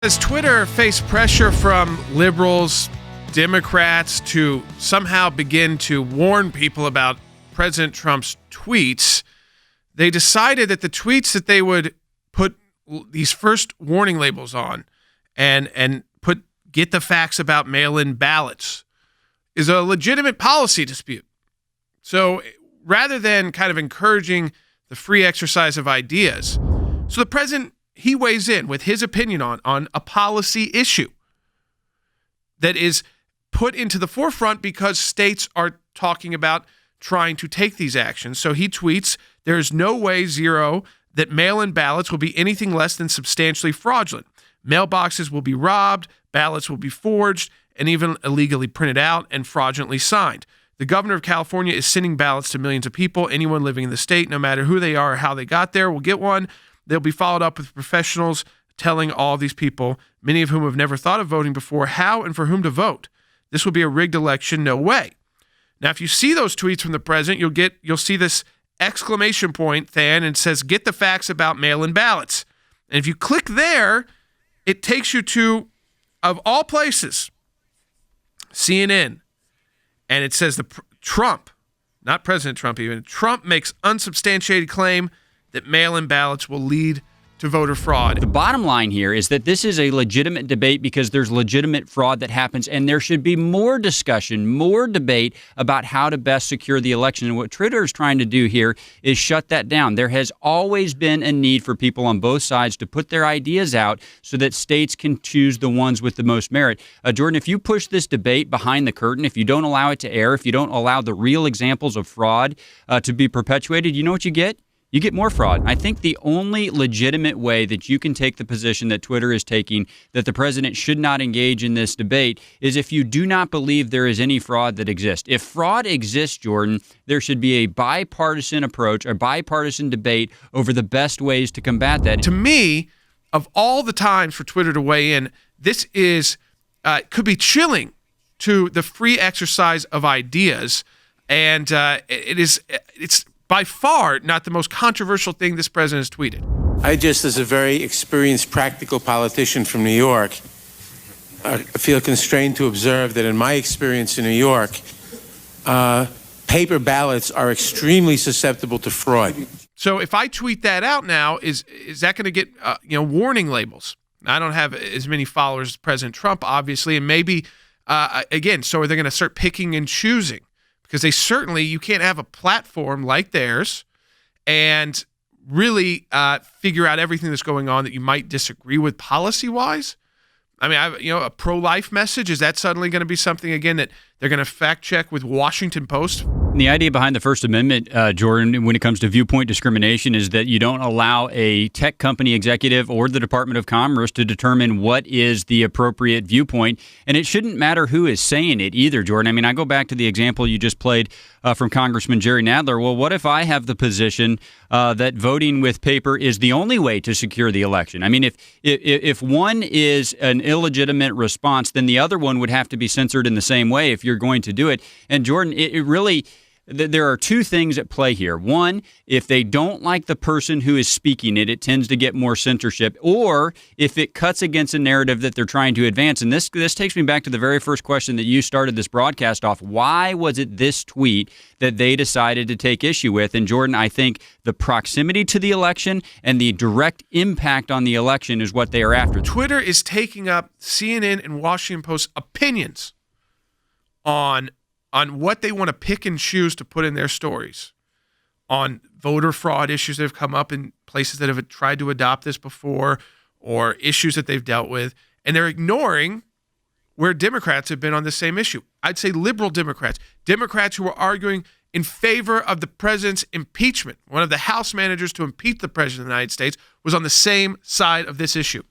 As Twitter faced pressure from liberals, Democrats to somehow begin to warn people about President Trump's tweets, they decided that the tweets that they would put these first warning labels on and put "get the facts about mail-in ballots" is a legitimate policy dispute. So rather than kind of encouraging the free exercise of ideas, so the president, he weighs in with his opinion on a policy issue that is put into the forefront because states are talking about trying to take these actions. So he tweets, "There is no way, zero, that mail-in ballots will be anything less than substantially fraudulent. Mailboxes will be robbed, ballots will be forged, and even illegally printed out and fraudulently signed. The governor of California is sending ballots to millions of people. Anyone living in the state, no matter who they are or how they got there, will get one. They'll be followed up with professionals telling all of these people, many of whom have never thought of voting before, how and for whom to vote. This will be a rigged election, no way." Now, if you see those tweets from the president, you'll see this exclamation point, Than, and it says, "Get the facts about mail-in ballots." And if you click there, it takes you to, of all places, CNN. And it says Trump, not President Trump even, Trump makes unsubstantiated claim that mail-in ballots will lead to voter fraud. The bottom line here is that this is a legitimate debate because there's legitimate fraud that happens, and there should be more discussion, more debate about how to best secure the election. And what Twitter is trying to do here is shut that down. There has always been a need for people on both sides to put their ideas out so that states can choose the ones with the most merit. Jordan, if you push this debate behind the curtain, if you don't allow it to air, if you don't allow the real examples of fraud to be perpetuated, you know what you get? You get more fraud. I think the only legitimate way that you can take the position that Twitter is taking, that the president should not engage in this debate, is if you do not believe there is any fraud that exists. If fraud exists, Jordan, there should be a bipartisan approach, a bipartisan debate over the best ways to combat that. To me, of all the times for Twitter to weigh in, this is could be chilling to the free exercise of ideas, and it's by far not the most controversial thing this president has tweeted. I just, as a very experienced, practical politician from New York, feel constrained to observe that in my experience in New York, paper ballots are extremely susceptible to fraud. So if I tweet that out now, is that going to get warning labels? I don't have as many followers as President Trump, obviously, and maybe again, so are they going to start picking and choosing? Because you can't have a platform like theirs and really figure out everything that's going on that you might disagree with policy-wise. I mean, a pro-life message, is that suddenly going to be something, again, that they're going to fact-check with Washington Post? The idea behind the First Amendment, Jordan, when it comes to viewpoint discrimination, is that you don't allow a tech company executive or the Department of Commerce to determine what is the appropriate viewpoint. And it shouldn't matter who is saying it either, Jordan. I mean, I go back to the example you just played from Congressman Jerry Nadler. Well, what if I have the position that voting with paper is the only way to secure the election? I mean, if one is an illegitimate response, then the other one would have to be censored in the same way if you're going to do it. And Jordan, it really, there are two things at play here. One, if they don't like the person who is speaking it, it tends to get more censorship, or if it cuts against a narrative that they're trying to advance. And this takes me back to the very first question that you started this broadcast off. Why was it this tweet that they decided to take issue with? And Jordan, I think the proximity to the election and the direct impact on the election is what they are after. Twitter is taking up CNN and Washington Post opinions on what they want to pick and choose to put in their stories, on voter fraud issues that have come up in places that have tried to adopt this before, or issues that they've dealt with, and they're ignoring where Democrats have been on the same issue. I'd say liberal Democrats who are arguing in favor of the president's impeachment. One of the House managers to impeach the president of the United States was on the same side of this issue.